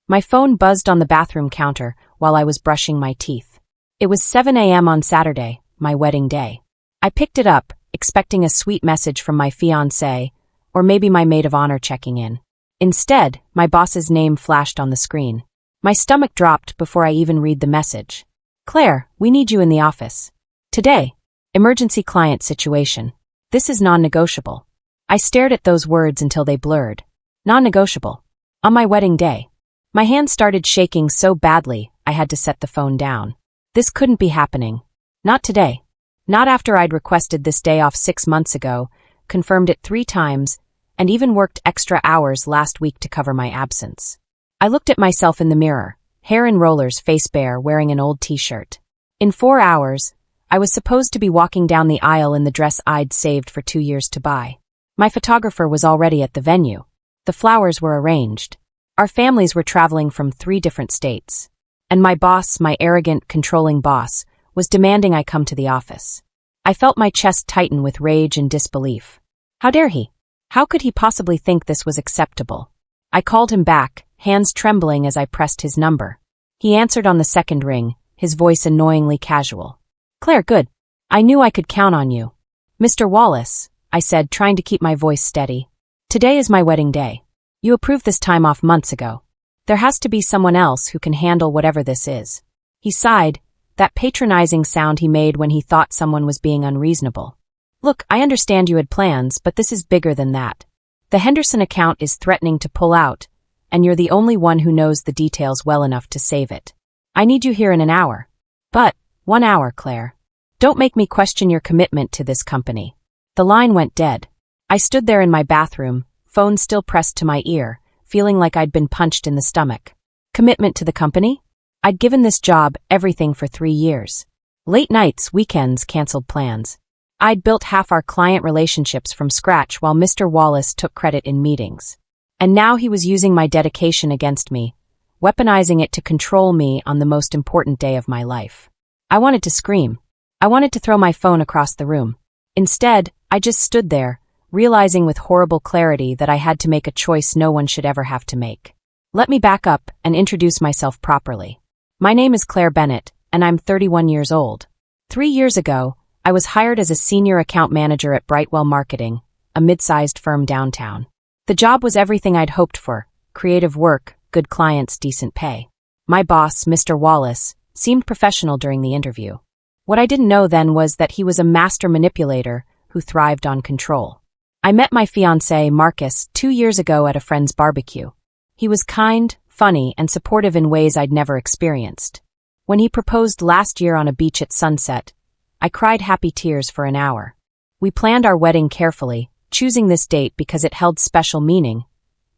My phone buzzed on the bathroom counter while I was brushing my teeth. It was 7 a.m. on Saturday, my wedding day. I picked it up, expecting a sweet message from my fiancé, or maybe my maid of honor checking in. Instead, my boss's name flashed on the screen. My stomach dropped before I even read the message. Claire, we need you in the office. Today. Emergency client situation. This is non-negotiable. I stared at those words until they blurred. Non-negotiable. On my wedding day. My hand started shaking so badly, I had to set the phone down. This couldn't be happening. Not today. Not after I'd requested this day off 6 months ago, confirmed it 3 times, and even worked extra hours last week to cover my absence. I looked at myself in the mirror, hair in rollers, face bare, wearing an old t-shirt. In 4 hours, I was supposed to be walking down the aisle in the dress I'd saved for 2 years to buy. My photographer was already at the venue. The flowers were arranged. Our families were traveling from 3 different states. And my boss, my arrogant, controlling boss, was demanding I come to the office. I felt my chest tighten with rage and disbelief. How dare he? How could he possibly think this was acceptable? I called him back, hands trembling as I pressed his number. He answered on the second ring, his voice annoyingly casual. Claire, good. I knew I could count on you. Mr. Wallace, I said, trying to keep my voice steady. Today is my wedding day. You approved this time off months ago. There has to be someone else who can handle whatever this is. He sighed, that patronizing sound he made when he thought someone was being unreasonable. Look, I understand you had plans, but this is bigger than that. The Henderson account is threatening to pull out, and you're the only one who knows the details well enough to save it. I need you here in an hour. But, 1 hour, Claire. Don't make me question your commitment to this company. The line went dead. I stood there in my bathroom, phone still pressed to my ear, feeling like I'd been punched in the stomach. Commitment to the company? I'd given this job everything for 3 years. Late nights, weekends, canceled plans. I'd built half our client relationships from scratch while Mr. Wallace took credit in meetings. And now he was using my dedication against me, weaponizing it to control me on the most important day of my life. I wanted to scream. I wanted to throw my phone across the room. Instead, I just stood there, realizing with horrible clarity that I had to make a choice no one should ever have to make. Let me back up and introduce myself properly. My name is Claire Bennett, and I'm 31 years old. 3 years ago, I was hired as a senior account manager at Brightwell Marketing, a mid-sized firm downtown. The job was everything I'd hoped for: creative work, good clients, decent pay. My boss, Mr. Wallace, seemed professional during the interview. What I didn't know then was that he was a master manipulator who thrived on control. I met my fiancé, Marcus, 2 years ago at a friend's barbecue. He was kind, funny, and supportive in ways I'd never experienced. When he proposed last year on a beach at sunset, I cried happy tears for an hour. We planned our wedding carefully, choosing this date because it held special meaning.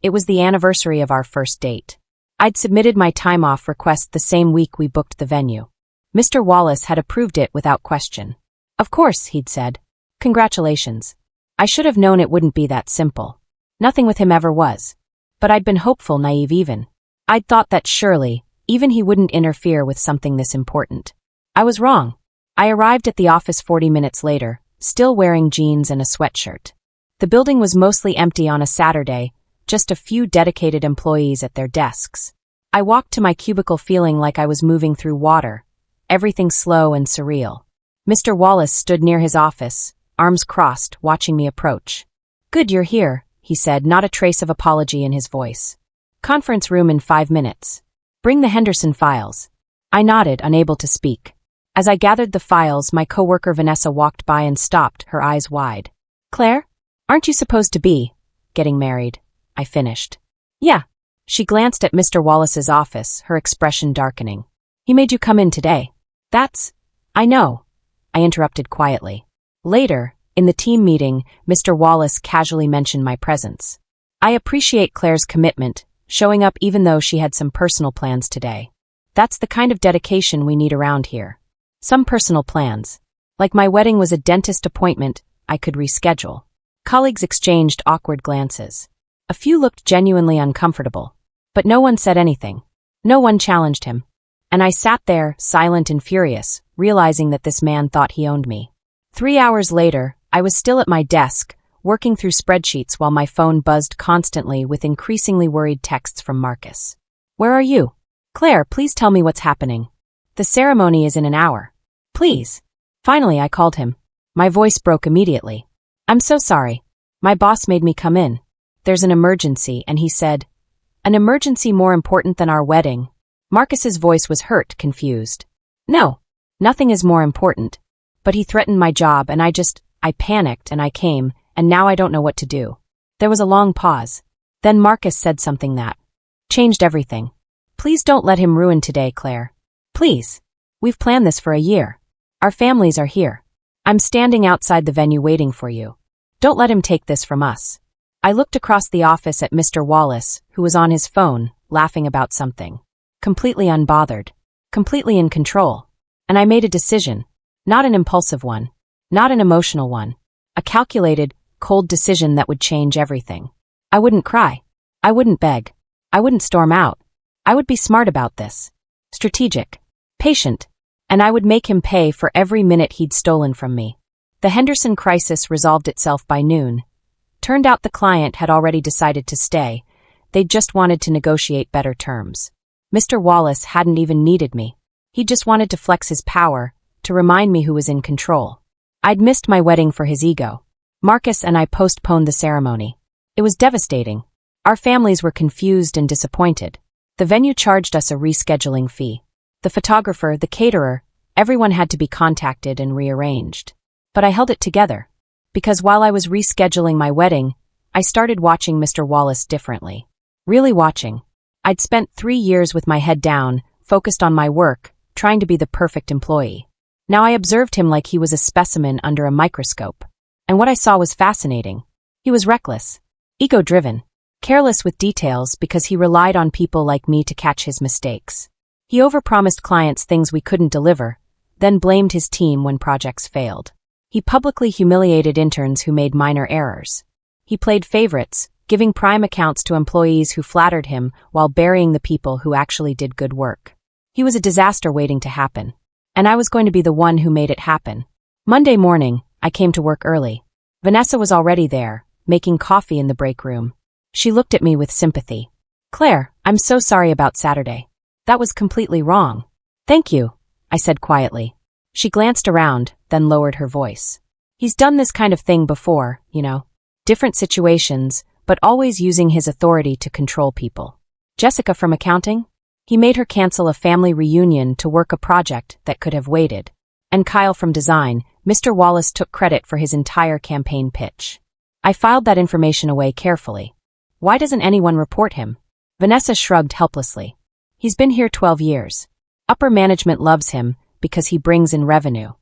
It was the anniversary of our first date. I'd submitted my time-off request the same week we booked the venue. Mr. Wallace had approved it without question. Of course, he'd said. Congratulations. I should have known it wouldn't be that simple. Nothing with him ever was. But I'd been hopeful, naive even. I'd thought that surely, even he wouldn't interfere with something this important. I was wrong. I arrived at the office 40 minutes later, still wearing jeans and a sweatshirt. The building was mostly empty on a Saturday, just a few dedicated employees at their desks. I walked to my cubicle feeling like I was moving through water, everything slow and surreal. Mr. Wallace stood near his office, arms crossed, watching me approach. Good, you're here, he said, not a trace of apology in his voice. Conference room in 5 minutes. Bring the Henderson files. I nodded, unable to speak. As I gathered the files, my coworker Vanessa walked by and stopped, her eyes wide. Claire? Aren't you supposed to be getting married? I finished. Yeah. She glanced at Mr. Wallace's office, her expression darkening. He made you come in today. I know. I interrupted quietly. Later, in the team meeting, Mr. Wallace casually mentioned my presence. I appreciate Claire's commitment, showing up even though she had some personal plans today. That's the kind of dedication we need around here. Some personal plans. Like my wedding was a dentist appointment I could reschedule. Colleagues exchanged awkward glances. A few looked genuinely uncomfortable. But no one said anything. No one challenged him. And I sat there, silent and furious, realizing that this man thought he owned me. 3 hours later, I was still at my desk, working through spreadsheets while my phone buzzed constantly with increasingly worried texts from Marcus. Where are you? Claire, please tell me what's happening. The ceremony is in an hour. Please. Finally, I called him. My voice broke immediately. I'm so sorry. My boss made me come in. There's an emergency, and he said, an emergency more important than our wedding. Marcus's voice was hurt, confused. No, nothing is more important. But he threatened my job, and I panicked, and I came, and now I don't know what to do. There was a long pause. Then Marcus said something that changed everything. Please don't let him ruin today, Claire. Please. We've planned this for a year. Our families are here. I'm standing outside the venue waiting for you. Don't let him take this from us. I looked across the office at Mr. Wallace, who was on his phone, laughing about something. Completely unbothered. Completely in control. And I made a decision. Not an impulsive one. Not an emotional one. A calculated, cold decision that would change everything. I wouldn't cry. I wouldn't beg. I wouldn't storm out. I would be smart about this. Strategic. Patient. And I would make him pay for every minute he'd stolen from me. The Henderson crisis resolved itself by noon. Turned out the client had already decided to stay. They'd just wanted to negotiate better terms. Mr. Wallace hadn't even needed me. He just wanted to flex his power, to remind me who was in control. I'd missed my wedding for his ego. Marcus and I postponed the ceremony. It was devastating. Our families were confused and disappointed. The venue charged us a rescheduling fee. The photographer, the caterer, everyone had to be contacted and rearranged. But I held it together. Because while I was rescheduling my wedding, I started watching Mr. Wallace differently. Really watching. I'd spent 3 years with my head down, focused on my work, trying to be the perfect employee. Now I observed him like he was a specimen under a microscope. And what I saw was fascinating. He was reckless, ego-driven, careless with details because he relied on people like me to catch his mistakes. He overpromised clients things we couldn't deliver, then blamed his team when projects failed. He publicly humiliated interns who made minor errors. He played favorites, giving prime accounts to employees who flattered him while burying the people who actually did good work. He was a disaster waiting to happen. And I was going to be the one who made it happen. Monday morning, I came to work early. Vanessa was already there, making coffee in the break room. She looked at me with sympathy. Claire, I'm so sorry about Saturday. That was completely wrong. Thank you, I said quietly. She glanced around, then lowered her voice. He's done this kind of thing before, you know. Different situations, but always using his authority to control people. Jessica from accounting? He made her cancel a family reunion to work a project that could have waited. And Kyle from design, Mr. Wallace took credit for his entire campaign pitch. I filed that information away carefully. Why doesn't anyone report him? Vanessa shrugged helplessly. He's been here 12 years. Upper management loves him because he brings in revenue.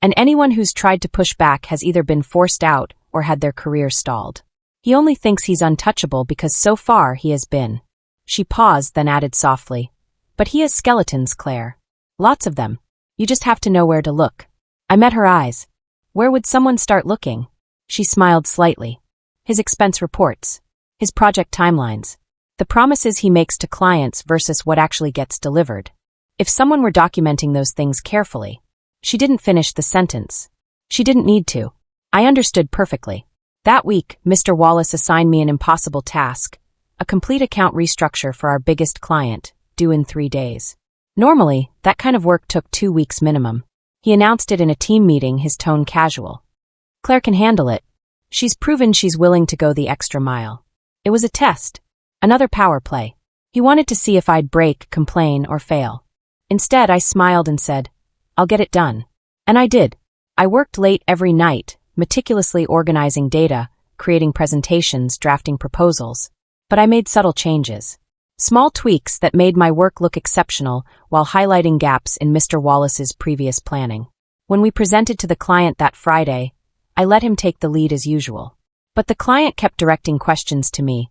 And anyone who's tried to push back has either been forced out or had their career stalled. He only thinks he's untouchable because so far he has been. She paused, then added softly. But he has skeletons, Claire. Lots of them. You just have to know where to look. I met her eyes. Where would someone start looking? She smiled slightly. His expense reports. His project timelines. The promises he makes to clients versus what actually gets delivered. If someone were documenting those things carefully. She didn't finish the sentence. She didn't need to. I understood perfectly. That week, Mr. Wallace assigned me an impossible task. A complete account restructure for our biggest client, due in 3 days. Normally, that kind of work took 2 weeks minimum. He announced it in a team meeting, his tone casual. Claire can handle it. She's proven she's willing to go the extra mile. It was a test. Another power play. He wanted to see if I'd break, complain, or fail. Instead, I smiled and said, I'll get it done. And I did. I worked late every night, meticulously organizing data, creating presentations, drafting proposals. But I made subtle changes. Small tweaks that made my work look exceptional while highlighting gaps in Mr. Wallace's previous planning. When we presented to the client that Friday, I let him take the lead as usual. But the client kept directing questions to me,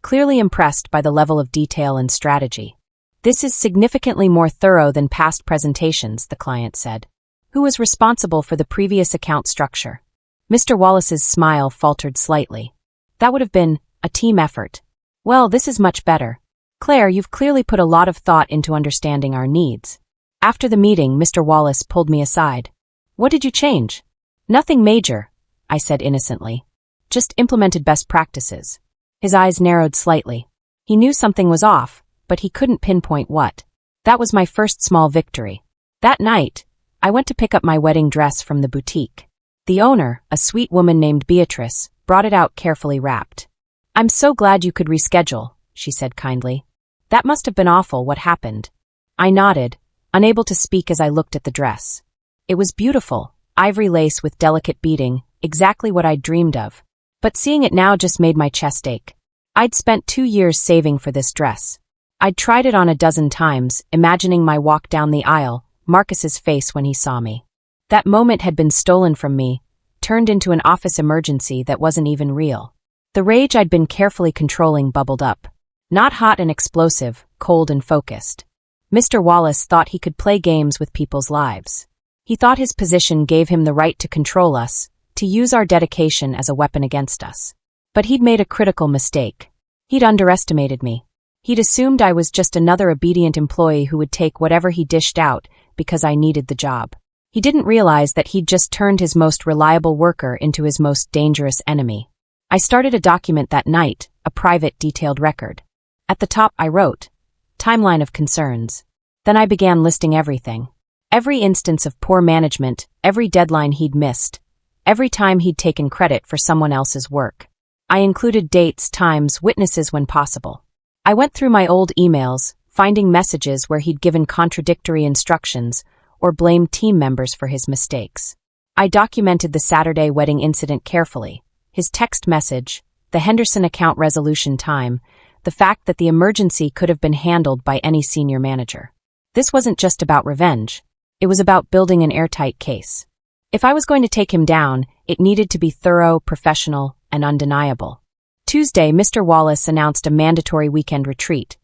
clearly impressed by the level of detail and strategy. This is significantly more thorough than past presentations, the client said. Who was responsible for the previous account structure? Mr. Wallace's smile faltered slightly. That would have been a team effort. Well, this is much better. Claire, you've clearly put a lot of thought into understanding our needs. After the meeting, Mr. Wallace pulled me aside. What did you change? Nothing major, I said innocently. Just implemented best practices. His eyes narrowed slightly. He knew something was off, but he couldn't pinpoint what. That was my first small victory. That night, I went to pick up my wedding dress from the boutique. The owner, a sweet woman named Beatrice, brought it out carefully wrapped. "I'm so glad you could reschedule," she said kindly. "That must have been awful. What happened?" I nodded, unable to speak as I looked at the dress. It was beautiful, ivory lace with delicate beading, exactly what I'd dreamed of. But seeing it now just made my chest ache. I'd spent 2 years saving for this dress. I'd tried it on a dozen times, imagining my walk down the aisle, Marcus's face when he saw me. That moment had been stolen from me, turned into an office emergency that wasn't even real. The rage I'd been carefully controlling bubbled up. Not hot and explosive, cold and focused. Mr. Wallace thought he could play games with people's lives. He thought his position gave him the right to control us, to use our dedication as a weapon against us. But he'd made a critical mistake. He'd underestimated me. He'd assumed I was just another obedient employee who would take whatever he dished out because I needed the job. He didn't realize that he'd just turned his most reliable worker into his most dangerous enemy. I started a document that night, a private detailed record. At the top I wrote, "Timeline of concerns." Then I began listing everything. Every instance of poor management, every deadline he'd missed, every time he'd taken credit for someone else's work. I included dates, times, witnesses when possible. I went through my old emails, finding messages where he'd given contradictory instructions or blamed team members for his mistakes. I documented the Saturday wedding incident carefully, his text message, the Henderson account resolution time, the fact that the emergency could have been handled by any senior manager. This wasn't just about revenge. It was about building an airtight case. If I was going to take him down, it needed to be thorough, professional, and undeniable. Tuesday, Mr. Wallace announced a mandatory weekend retreat,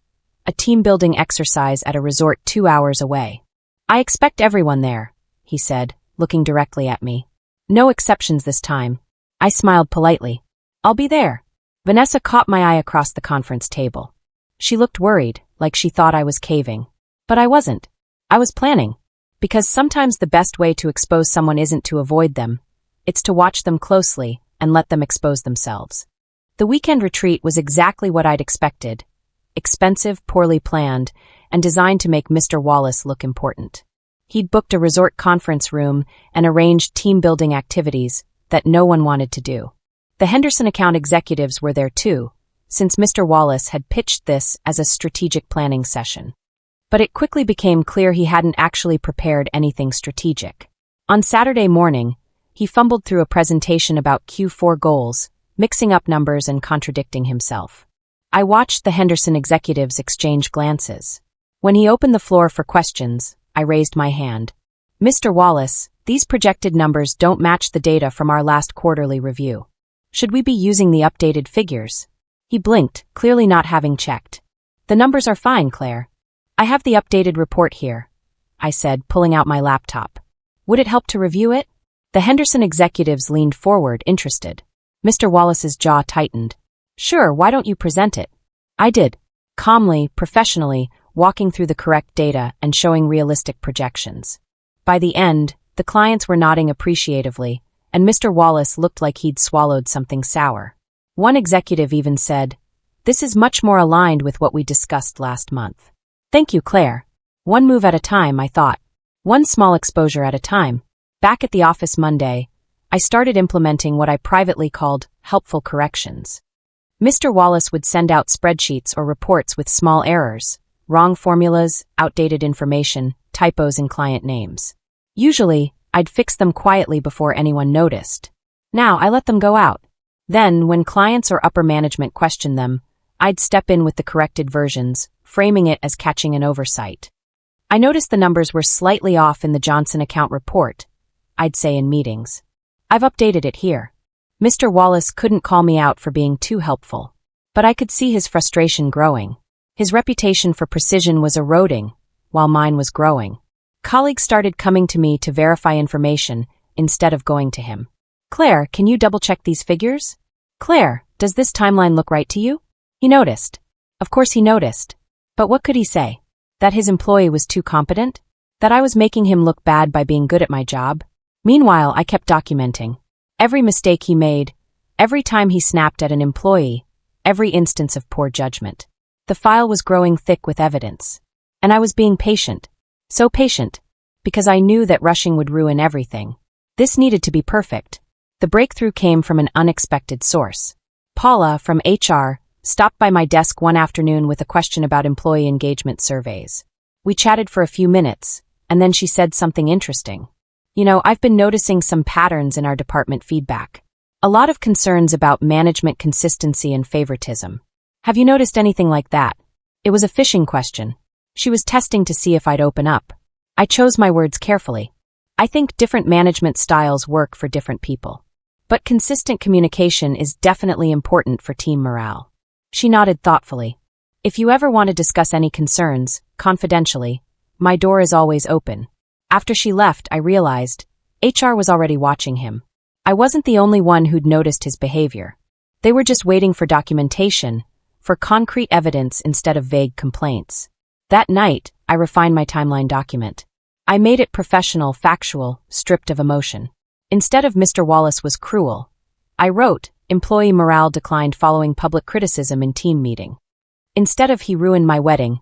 a team-building exercise at a resort 2 hours away. "I expect everyone there," he said, looking directly at me. "No exceptions this time." I smiled politely. "I'll be there." Vanessa caught my eye across the conference table. She looked worried, like she thought I was caving. But I wasn't. I was planning. Because sometimes the best way to expose someone isn't to avoid them. It's to watch them closely and let them expose themselves. The weekend retreat was exactly what I'd expected. Expensive, poorly planned, and designed to make Mr. Wallace look important. He'd booked a resort conference room and arranged team-building activities that no one wanted to do. The Henderson account executives were there too, since Mr. Wallace had pitched this as a strategic planning session. But it quickly became clear he hadn't actually prepared anything strategic. On Saturday morning, he fumbled through a presentation about Q4 goals, mixing up numbers and contradicting himself. I watched the Henderson executives exchange glances. When he opened the floor for questions, I raised my hand. "Mr. Wallace, these projected numbers don't match the data from our last quarterly review. Should we be using the updated figures?" He blinked, clearly not having checked. "The numbers are fine, Claire. I have the updated report here," I said, pulling out my laptop. "Would it help to review it?" The Henderson executives leaned forward, interested. Mr. Wallace's jaw tightened. "Sure, why don't you present it?" I did. Calmly, professionally, walking through the correct data and showing realistic projections. By the end, the clients were nodding appreciatively, and Mr. Wallace looked like he'd swallowed something sour. One executive even said, "This is much more aligned with what we discussed last month." "Thank you, Claire." One move at a time, I thought. One small exposure at a time. Back at the office Monday, I started implementing what I privately called helpful corrections. Mr. Wallace would send out spreadsheets or reports with small errors, wrong formulas, outdated information, typos in client names. Usually, I'd fix them quietly before anyone noticed. Now I let them go out. Then, when clients or upper management questioned them, I'd step in with the corrected versions, framing it as catching an oversight. I noticed the numbers were slightly off in the Johnson account report, I'd say in meetings. "I've updated it here." Mr. Wallace couldn't call me out for being too helpful, but I could see his frustration growing. His reputation for precision was eroding, while mine was growing. Colleagues started coming to me to verify information instead of going to him. "Claire, can you double-check these figures?" "Claire, does this timeline look right to you?" He noticed. Of course he noticed. But what could he say? That his employee was too competent? That I was making him look bad by being good at my job? Meanwhile, I kept documenting. Every mistake he made, every time he snapped at an employee, every instance of poor judgment. The file was growing thick with evidence. And I was being patient. So patient. Because I knew that rushing would ruin everything. This needed to be perfect. The breakthrough came from an unexpected source. Paula, from HR, stopped by my desk one afternoon with a question about employee engagement surveys. We chatted for a few minutes, and then she said something interesting. I've been noticing some patterns in our department feedback. A lot of concerns about management consistency and favoritism. Have you noticed anything like that? It was a fishing question. She was testing to see if I'd open up. I chose my words carefully. I think different management styles work for different people. But consistent communication is definitely important for team morale. She nodded thoughtfully. If you ever want to discuss any concerns, confidentially, my door is always open. After she left, I realized HR was already watching him. I wasn't the only one who'd noticed his behavior. They were just waiting for documentation, for concrete evidence instead of vague complaints. That night, I refined my timeline document. I made it professional, factual, stripped of emotion. Instead of Mr. Wallace was cruel, I wrote, employee morale declined following public criticism in team meeting. Instead of he ruined my wedding,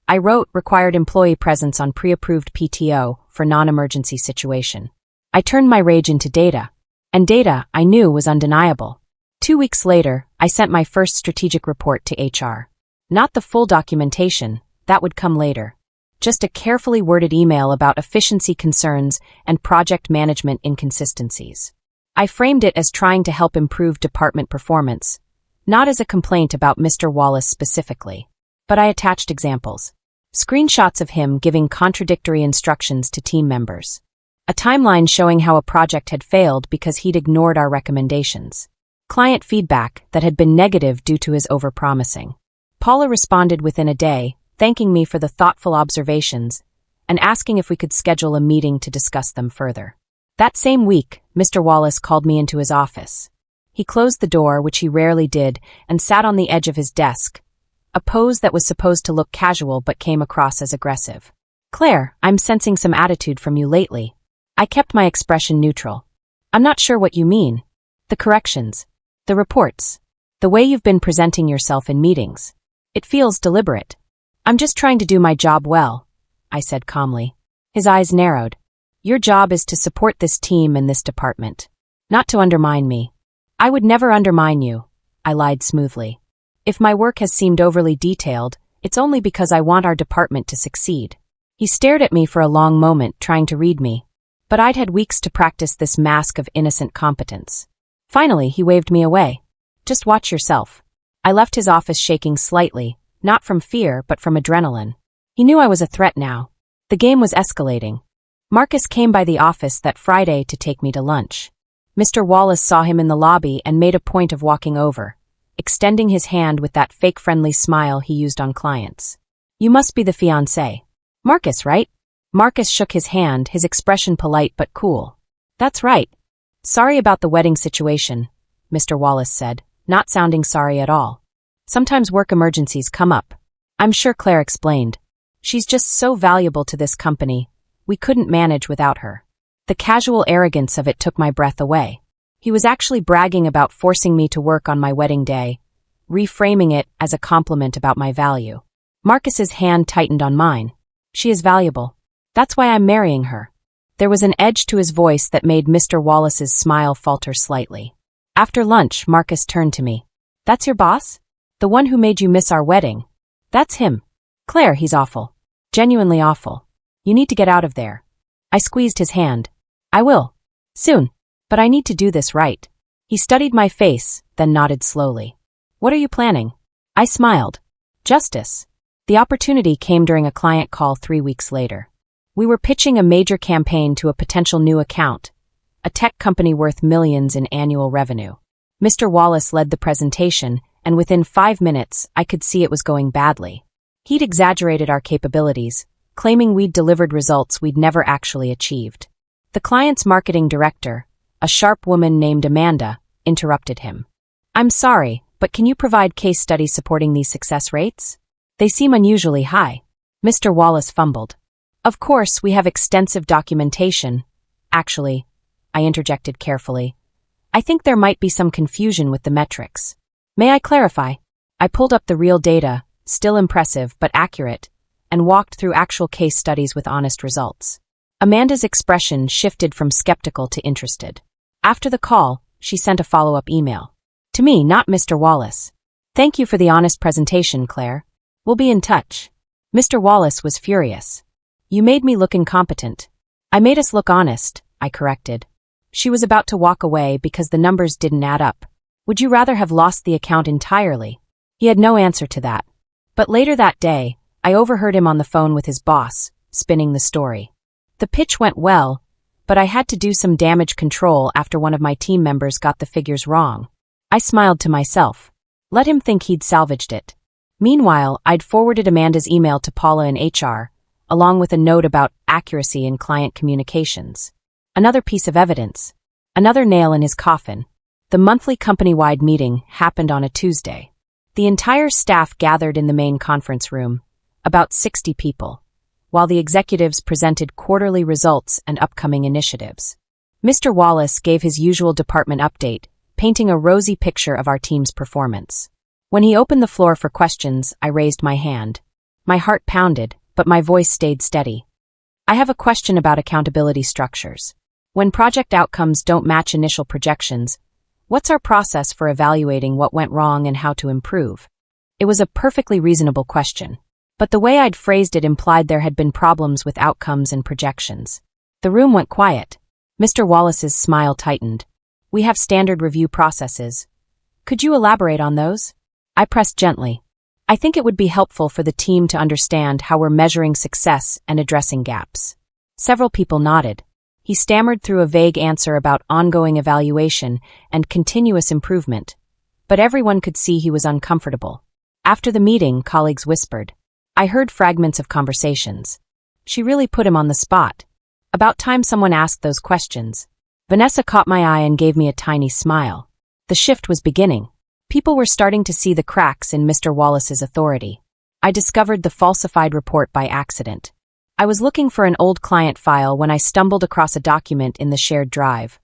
I wrote required employee presence on pre-approved PTO for non-emergency situation. I turned my rage into data, and data I knew was undeniable. 2 weeks later, I sent my first strategic report to HR. Not the full documentation, that would come later. Just a carefully worded email about efficiency concerns and project management inconsistencies. I framed it as trying to help improve department performance, not as a complaint about Mr. Wallace specifically. But I attached examples. Screenshots of him giving contradictory instructions to team members. A timeline showing how a project had failed because he'd ignored our recommendations. Client feedback that had been negative due to his overpromising. Paula responded within a day, thanking me for the thoughtful observations and asking if we could schedule a meeting to discuss them further. That same week, Mr. Wallace called me into his office. He closed the door, which he rarely did, and sat on the edge of his desk, a pose that was supposed to look casual but came across as aggressive. Claire, I'm sensing some attitude from you lately. I kept my expression neutral. I'm not sure what you mean. The corrections. The reports. The way you've been presenting yourself in meetings. It feels deliberate. I'm just trying to do my job well, I said calmly. His eyes narrowed. Your job is to support this team and this department. Not to undermine me. I would never undermine you, I lied smoothly. If my work has seemed overly detailed, it's only because I want our department to succeed. He stared at me for a long moment, trying to read me. But I'd had weeks to practice this mask of innocent competence. Finally, he waved me away. Just watch yourself. I left his office shaking slightly, not from fear but from adrenaline. He knew I was a threat now. The game was escalating. Marcus came by the office that Friday to take me to lunch. Mr. Wallace saw him in the lobby and made a point of walking over, extending his hand with that fake friendly smile he used on clients. You must be the fiancé. Marcus, right? Marcus shook his hand, his expression polite but cool. That's right. Sorry about the wedding situation, Mr. Wallace said, not sounding sorry at all. Sometimes work emergencies come up. I'm sure Claire explained. She's just so valuable to this company. We couldn't manage without her. The casual arrogance of it took my breath away. He was actually bragging about forcing me to work on my wedding day, reframing it as a compliment about my value. Marcus's hand tightened on mine. She is valuable. That's why I'm marrying her. There was an edge to his voice that made Mr. Wallace's smile falter slightly. After lunch, Marcus turned to me. That's your boss? The one who made you miss our wedding? That's him. Claire, he's awful. Genuinely awful. You need to get out of there. I squeezed his hand. I will. Soon. But I need to do this right. He studied my face, then nodded slowly. What are you planning? I smiled. Justice. The opportunity came during a client call 3 weeks later. We were pitching a major campaign to a potential new account, a tech company worth millions in annual revenue. Mr. Wallace led the presentation, and within 5 minutes, I could see it was going badly. He'd exaggerated our capabilities, claiming we'd delivered results we'd never actually achieved. The client's marketing director, a sharp woman named Amanda, interrupted him. I'm sorry, but can you provide case studies supporting these success rates? They seem unusually high. Mr. Wallace fumbled. Of course, we have extensive documentation. Actually, I interjected carefully. I think there might be some confusion with the metrics. May I clarify? I pulled up the real data, still impressive but accurate, and walked through actual case studies with honest results. Amanda's expression shifted from skeptical to interested. After the call, she sent a follow-up email. To me, not Mr. Wallace. Thank you for the honest presentation, Claire. We'll be in touch. Mr. Wallace was furious. You made me look incompetent. I made us look honest, I corrected. She was about to walk away because the numbers didn't add up. Would you rather have lost the account entirely? He had no answer to that. But later that day, I overheard him on the phone with his boss, spinning the story. The pitch went well, but I had to do some damage control after one of my team members got the figures wrong. I smiled to myself. Let him think he'd salvaged it. Meanwhile, I'd forwarded Amanda's email to Paula in HR, along with a note about accuracy in client communications. Another piece of evidence. Another nail in his coffin. The monthly company-wide meeting happened on a Tuesday. The entire staff gathered in the main conference room, about 60 people, while the executives presented quarterly results and upcoming initiatives. Mr. Wallace gave his usual department update, painting a rosy picture of our team's performance. When he opened the floor for questions, I raised my hand. My heart pounded, but my voice stayed steady. I have a question about accountability structures. When project outcomes don't match initial projections, what's our process for evaluating what went wrong and how to improve? It was a perfectly reasonable question, but the way I'd phrased it implied there had been problems with outcomes and projections. The room went quiet. Mr. Wallace's smile tightened. We have standard review processes. Could you elaborate on those? I pressed gently. I think it would be helpful for the team to understand how we're measuring success and addressing gaps. Several people nodded. He stammered through a vague answer about ongoing evaluation and continuous improvement, but everyone could see he was uncomfortable. After the meeting, colleagues whispered. I heard fragments of conversations. She really put him on the spot. About time someone asked those questions. Vanessa caught my eye and gave me a tiny smile. The shift was beginning. People were starting to see the cracks in Mr. Wallace's authority. I discovered the falsified report by accident. I was looking for an old client file when I stumbled across a document in the shared drive.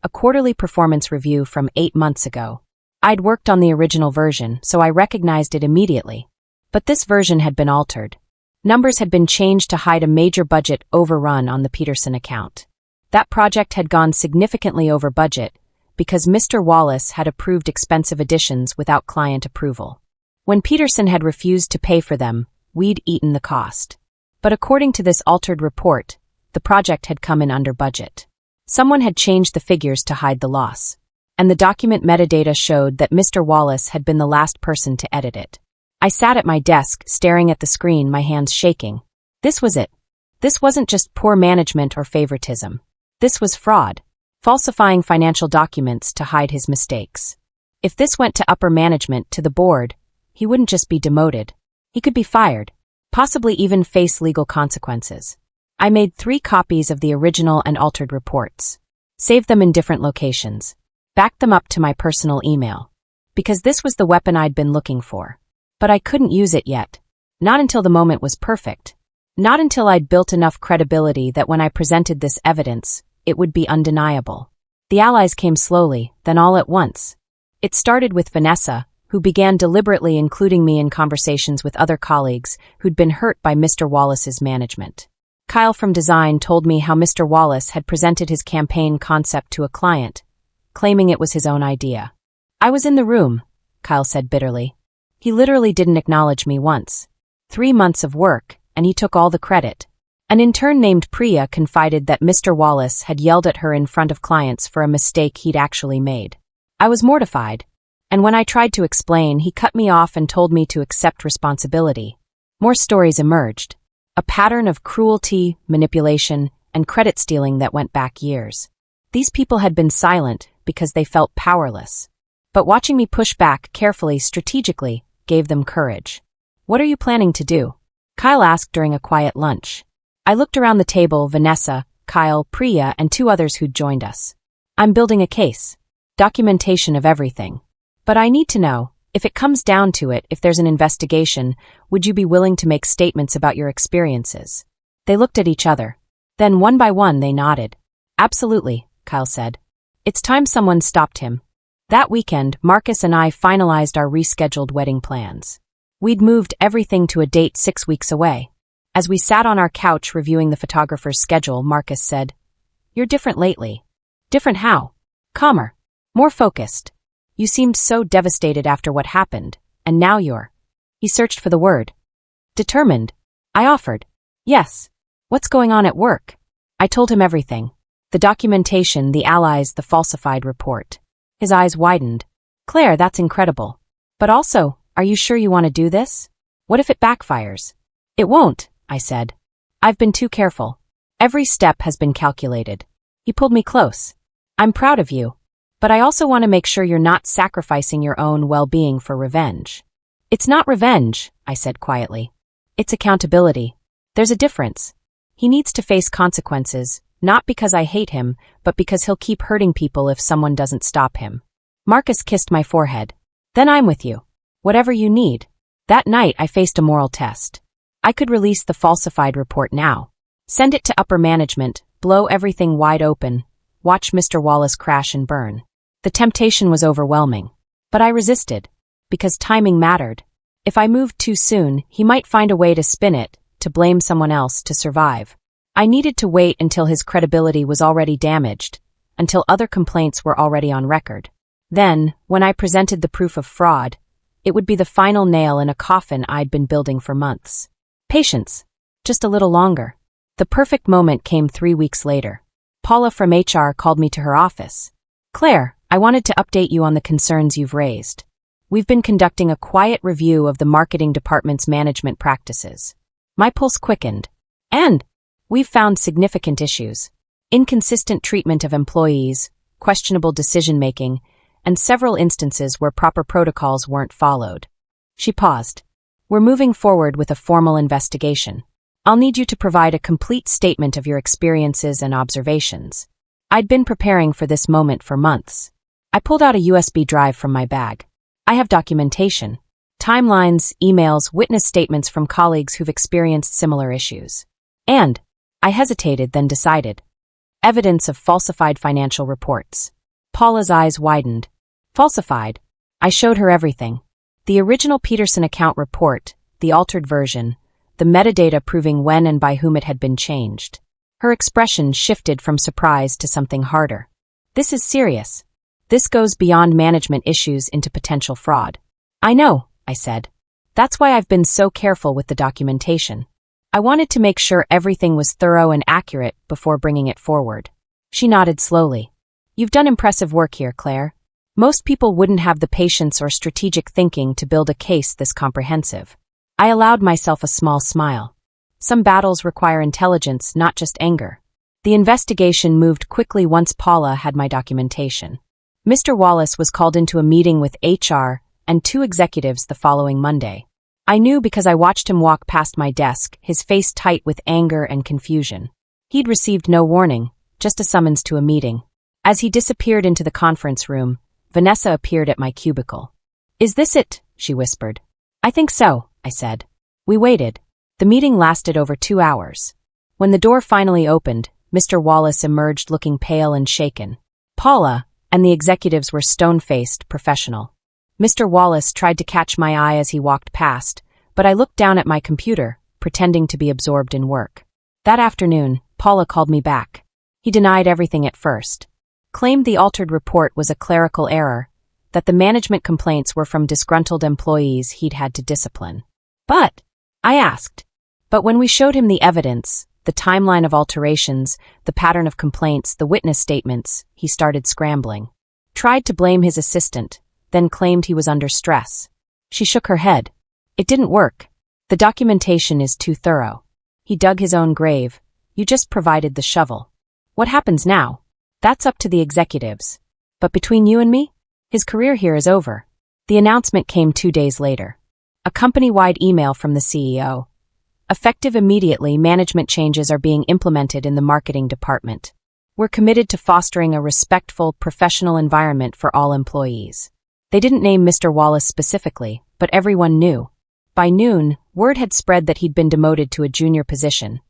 A quarterly performance review from 8 months ago. I'd worked on the original version, so I recognized it immediately. But this version had been altered. Numbers had been changed to hide a major budget overrun on the Peterson account. That project had gone significantly over budget because Mr. Wallace had approved expensive additions without client approval. When Peterson had refused to pay for them, we'd eaten the cost. But according to this altered report, the project had come in under budget. Someone had changed the figures to hide the loss. And the document metadata showed that Mr. Wallace had been the last person to edit it. I sat at my desk, staring at the screen, my hands shaking. This was it. This wasn't just poor management or favoritism. This was fraud. Falsifying financial documents to hide his mistakes. If this went to upper management, to the board, he wouldn't just be demoted. He could be fired. Possibly even face legal consequences. I made 3 copies of the original and altered reports. Saved them in different locations. Backed them up to my personal email. Because this was the weapon I'd been looking for. But I couldn't use it yet. Not until the moment was perfect. Not until I'd built enough credibility that when I presented this evidence, it would be undeniable. The allies came slowly, then all at once. It started with Vanessa, who began deliberately including me in conversations with other colleagues who'd been hurt by Mr. Wallace's management. Kyle from design told me how Mr. Wallace had presented his campaign concept to a client, claiming it was his own idea. I was in the room, Kyle said bitterly. He literally didn't acknowledge me once. 3 months of work, and he took all the credit. An intern named Priya confided that Mr. Wallace had yelled at her in front of clients for a mistake he'd actually made. I was mortified, and when I tried to explain, he cut me off and told me to accept responsibility. More stories emerged. A pattern of cruelty, manipulation, and credit stealing that went back years. These people had been silent because they felt powerless. But watching me push back carefully, strategically, gave them courage. What are you planning to do? Kyle asked during a quiet lunch. I looked around the table, Vanessa, Kyle, Priya, and 2 others who'd joined us. I'm building a case. Documentation of everything. But I need to know, if it comes down to it, if there's an investigation, would you be willing to make statements about your experiences? They looked at each other. Then one by one they nodded. Absolutely, Kyle said. It's time someone stopped him. That weekend, Marcus and I finalized our rescheduled wedding plans. We'd moved everything to a date 6 weeks away. As we sat on our couch reviewing the photographer's schedule, Marcus said, "You're different lately." "Different how?" "Calmer. More focused. You seemed so devastated after what happened, and now you're—" He searched for the word. "Determined." I offered. "Yes. What's going on at work?" I told him everything. The documentation, the allies, the falsified report. His eyes widened. "Claire, that's incredible. But also, are you sure you want to do this? What if it backfires?" "It won't," I said. "I've been too careful. Every step has been calculated." He pulled me close. "I'm proud of you. But I also want to make sure you're not sacrificing your own well-being for revenge." "It's not revenge," I said quietly. "It's accountability. There's a difference. He needs to face consequences, not because I hate him, but because he'll keep hurting people if someone doesn't stop him." Marcus kissed my forehead. "Then I'm with you. Whatever you need." That night I faced a moral test. I could release the falsified report now. Send it to upper management, blow everything wide open, watch Mr. Wallace crash and burn. The temptation was overwhelming. But I resisted. Because timing mattered. If I moved too soon, he might find a way to spin it, to blame someone else, to survive. I needed to wait until his credibility was already damaged, until other complaints were already on record. Then, when I presented the proof of fraud, it would be the final nail in a coffin I'd been building for months. Patience. Just a little longer. The perfect moment came 3 weeks later. Paula from HR called me to her office. "Claire, I wanted to update you on the concerns you've raised. We've been conducting a quiet review of the marketing department's management practices." My pulse quickened. "And we've found significant issues. Inconsistent treatment of employees, questionable decision-making, and several instances where proper protocols weren't followed." She paused. "We're moving forward with a formal investigation. I'll need you to provide a complete statement of your experiences and observations." I'd been preparing for this moment for months. I pulled out a USB drive from my bag. I have documentation. Timelines, emails, witness statements from colleagues who've experienced similar issues. And, I hesitated, then decided. Evidence of falsified financial reports. Paula's eyes widened. "Falsified?" I showed her everything. The original Peterson account report, the altered version, the metadata proving when and by whom it had been changed. Her expression shifted from surprise to something harder. "This is serious. This goes beyond management issues into potential fraud." "I know," I said. "That's why I've been so careful with the documentation. I wanted to make sure everything was thorough and accurate before bringing it forward." She nodded slowly. "You've done impressive work here, Claire. Most people wouldn't have the patience or strategic thinking to build a case this comprehensive." I allowed myself a small smile. Some battles require intelligence, not just anger. The investigation moved quickly once Paula had my documentation. Mr. Wallace was called into a meeting with HR and 2 executives the following Monday. I knew because I watched him walk past my desk, his face tight with anger and confusion. He'd received no warning, just a summons to a meeting. As he disappeared into the conference room, Vanessa appeared at my cubicle. "Is this it?" she whispered. "I think so," I said. We waited. The meeting lasted over 2 hours. When the door finally opened, Mr. Wallace emerged looking pale and shaken. Paula and the executives were stone-faced, professional. Mr. Wallace tried to catch my eye as he walked past, but I looked down at my computer, pretending to be absorbed in work. That afternoon, Paula called me back. He denied everything at first. Claimed the altered report was a clerical error, that the management complaints were from disgruntled employees he'd had to discipline. "But," I asked. But when we showed him the evidence, the timeline of alterations, the pattern of complaints, the witness statements, he started scrambling. Tried to blame his assistant, then claimed he was under stress. She shook her head. "It didn't work. The documentation is too thorough. He dug his own grave. You just provided the shovel. What happens now? That's up to the executives. But between you and me, his career here is over." The announcement came 2 days later. A company-wide email from the CEO. "Effective immediately, management changes are being implemented in the marketing department. We're committed to fostering a respectful, professional environment for all employees." They didn't name Mr. Wallace specifically, but everyone knew. By noon, word had spread that he'd been demoted to a junior position.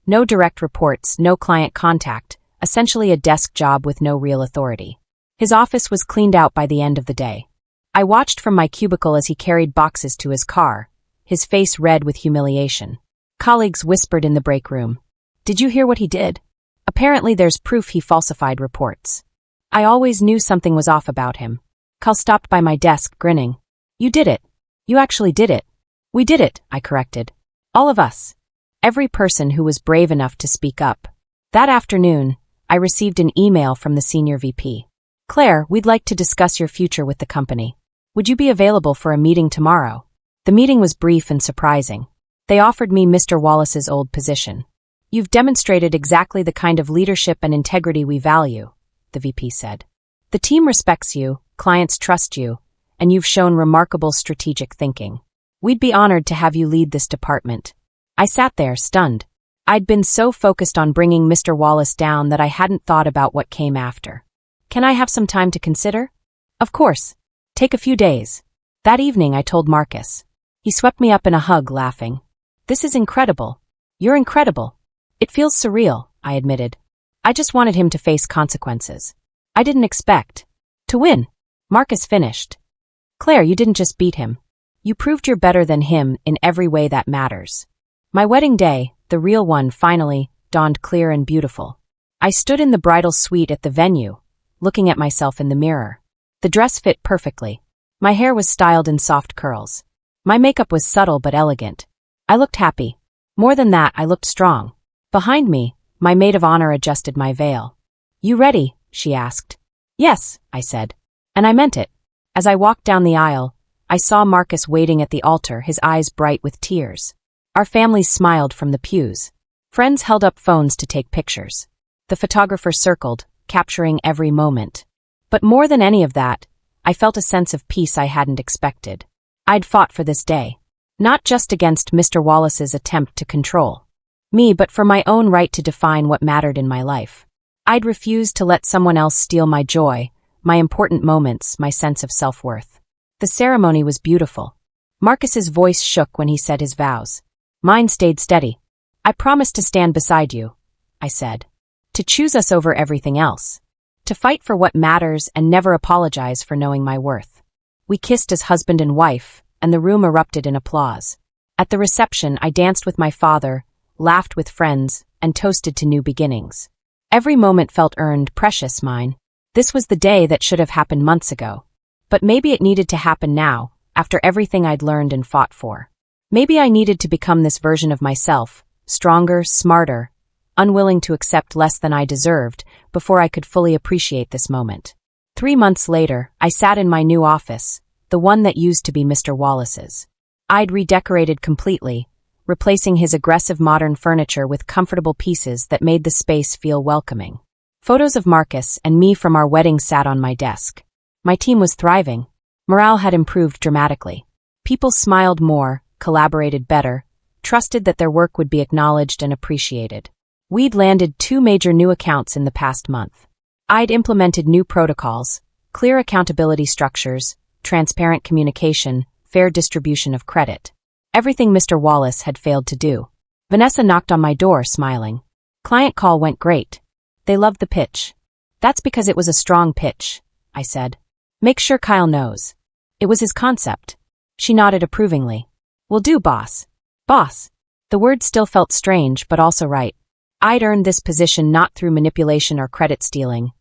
No direct reports, no client contact, essentially a desk job with no real authority. His office was cleaned out by the end of the day. I watched from my cubicle as he carried boxes to his car, his face red with humiliation. Colleagues whispered in the break room. "Did you hear what he did? Apparently there's proof he falsified reports." I always knew something was off about him. Cal stopped by my desk, grinning. "You did it. You actually did it." "We did it," I corrected. "All of us. Every person who was brave enough to speak up." That afternoon, I received an email from the senior VP. "Claire, we'd like to discuss your future with the company. Would you be available for a meeting tomorrow?" The meeting was brief and surprising. They offered me Mr. Wallace's old position. "You've demonstrated exactly the kind of leadership and integrity we value," the VP said. "The team respects you, clients trust you, and you've shown remarkable strategic thinking. We'd be honored to have you lead this department." I sat there, stunned. I'd been so focused on bringing Mr. Wallace down that I hadn't thought about what came after. "Can I have some time to consider?" "Of course. Take a few days." That evening I told Marcus. He swept me up in a hug, laughing. "This is incredible. You're incredible." "It feels surreal," I admitted. I just wanted him to face consequences. I didn't expect to win. Marcus finished. "Claire, you didn't just beat him. You proved you're better than him in every way that matters." My wedding day, the real one, finally dawned clear and beautiful. I stood in the bridal suite at the venue, looking at myself in the mirror. The dress fit perfectly. My hair was styled in soft curls. My makeup was subtle but elegant. I looked happy. More than that, I looked strong. Behind me, my maid of honor adjusted my veil. "You ready?" she asked. "Yes," I said. And I meant it. As I walked down the aisle, I saw Marcus waiting at the altar, his eyes bright with tears. Our families smiled from the pews. Friends held up phones to take pictures. The photographer circled, capturing every moment. But more than any of that, I felt a sense of peace I hadn't expected. I'd fought for this day. Not just against Mr. Wallace's attempt to control me, but for my own right to define what mattered in my life. I'd refused to let someone else steal my joy, my important moments, my sense of self-worth. The ceremony was beautiful. Marcus's voice shook when he said his vows. Mine stayed steady. "I promise to stand beside you," I said. "To choose us over everything else. To fight for what matters and never apologize for knowing my worth." We kissed as husband and wife, and the room erupted in applause. At the reception, I danced with my father, laughed with friends, and toasted to new beginnings. Every moment felt earned, precious mine. This was the day that should have happened months ago. But maybe it needed to happen now, after everything I'd learned and fought for. Maybe I needed to become this version of myself, stronger, smarter, unwilling to accept less than I deserved, before I could fully appreciate this moment. 3 months later, I sat in my new office, the one that used to be Mr. Wallace's. I'd redecorated completely, replacing his aggressive modern furniture with comfortable pieces that made the space feel welcoming. Photos of Marcus and me from our wedding sat on my desk. My team was thriving. Morale had improved dramatically. People smiled more, collaborated better, trusted that their work would be acknowledged and appreciated. We'd landed 2 major new accounts in the past month. I'd implemented new protocols, clear accountability structures, transparent communication, fair distribution of credit. Everything Mr. Wallace had failed to do. Vanessa knocked on my door, smiling. "Client call went great. They loved the pitch." "That's because it was a strong pitch," I said. "Make sure Kyle knows. It was his concept." She nodded approvingly. "Will do, boss." Boss. The word still felt strange, but also right. I'd earned this position not through manipulation or credit stealing,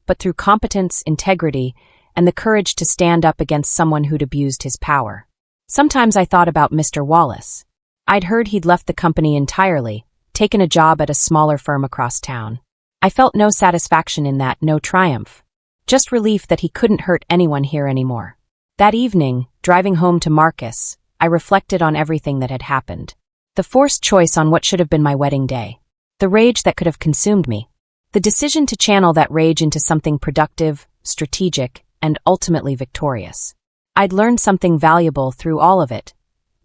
but through competence, integrity, and the courage to stand up against someone who'd abused his power. Sometimes I thought about Mr. Wallace. I'd heard he'd left the company entirely, taken a job at a smaller firm across town. I felt no satisfaction in that, no triumph. Just relief that he couldn't hurt anyone here anymore. That evening, driving home to Marcus, I reflected on everything that had happened. The forced choice on what should have been my wedding day. The rage that could have consumed me. The decision to channel that rage into something productive, strategic, and ultimately victorious. I'd learned something valuable through all of it.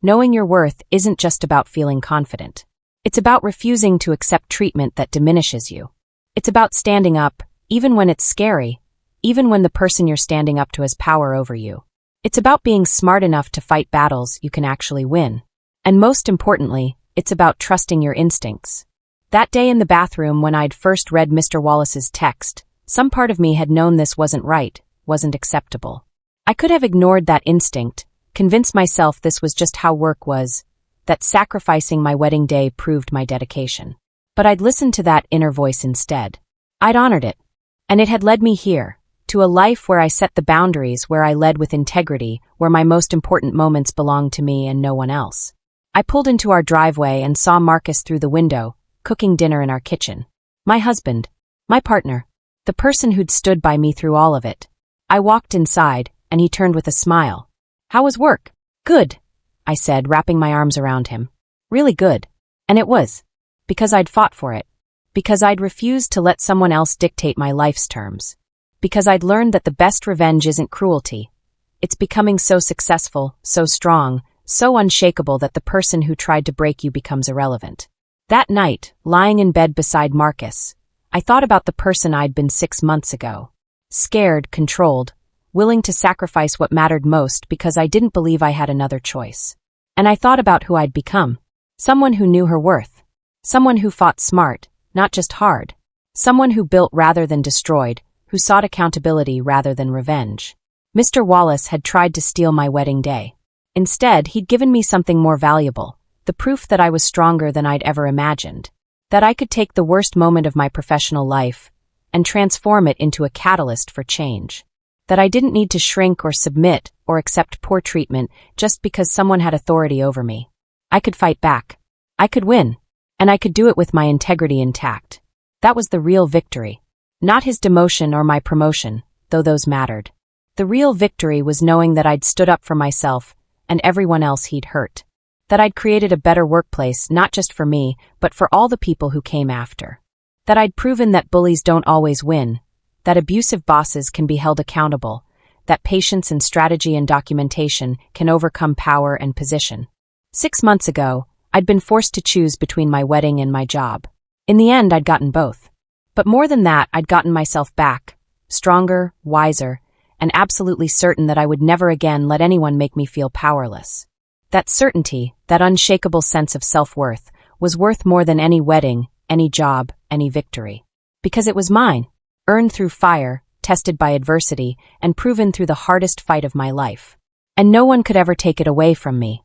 Knowing your worth isn't just about feeling confident. It's about refusing to accept treatment that diminishes you. It's about standing up, even when it's scary, even when the person you're standing up to has power over you. It's about being smart enough to fight battles you can actually win. And most importantly, it's about trusting your instincts. That day in the bathroom when I'd first read Mr. Wallace's text, some part of me had known this wasn't right, wasn't acceptable. I could have ignored that instinct, convince myself this was just how work was, that sacrificing my wedding day proved my dedication. But I'd listened to that inner voice instead. I'd honored it. And it had led me here, to a life where I set the boundaries, where I led with integrity, where my most important moments belonged to me and no one else. I pulled into our driveway and saw Marcus through the window, cooking dinner in our kitchen. My husband, my partner, the person who'd stood by me through all of it. I walked inside, and he turned with a smile. "How was work?" "Good," I said, wrapping my arms around him. "Really good." And it was. Because I'd fought for it. Because I'd refused to let someone else dictate my life's terms. Because I'd learned that the best revenge isn't cruelty. It's becoming so successful, so strong, so unshakable that the person who tried to break you becomes irrelevant. That night, lying in bed beside Marcus, I thought about the person I'd been 6 months ago. Scared, controlled, willing to sacrifice what mattered most because I didn't believe I had another choice. And I thought about who I'd become. Someone who knew her worth. Someone who fought smart, not just hard. Someone who built rather than destroyed, who sought accountability rather than revenge. Mr. Wallace had tried to steal my wedding day. Instead, he'd given me something more valuable, the proof that I was stronger than I'd ever imagined. That I could take the worst moment of my professional life and transform it into a catalyst for change. That I didn't need to shrink or submit or accept poor treatment just because someone had authority over me. I could fight back. I could win. And I could do it with my integrity intact. That was the real victory. Not his demotion or my promotion, though those mattered. The real victory was knowing that I'd stood up for myself and everyone else he'd hurt. That I'd created a better workplace not just for me, but for all the people who came after. That I'd proven that bullies don't always win, that abusive bosses can be held accountable, that patience and strategy and documentation can overcome power and position. 6 months ago, I'd been forced to choose between my wedding and my job. In the end, I'd gotten both. But more than that, I'd gotten myself back, stronger, wiser, and absolutely certain that I would never again let anyone make me feel powerless. That certainty, that unshakable sense of self-worth, was worth more than any wedding, any job, any victory. Because it was mine, earned through fire, tested by adversity, and proven through the hardest fight of my life. And no one could ever take it away from me.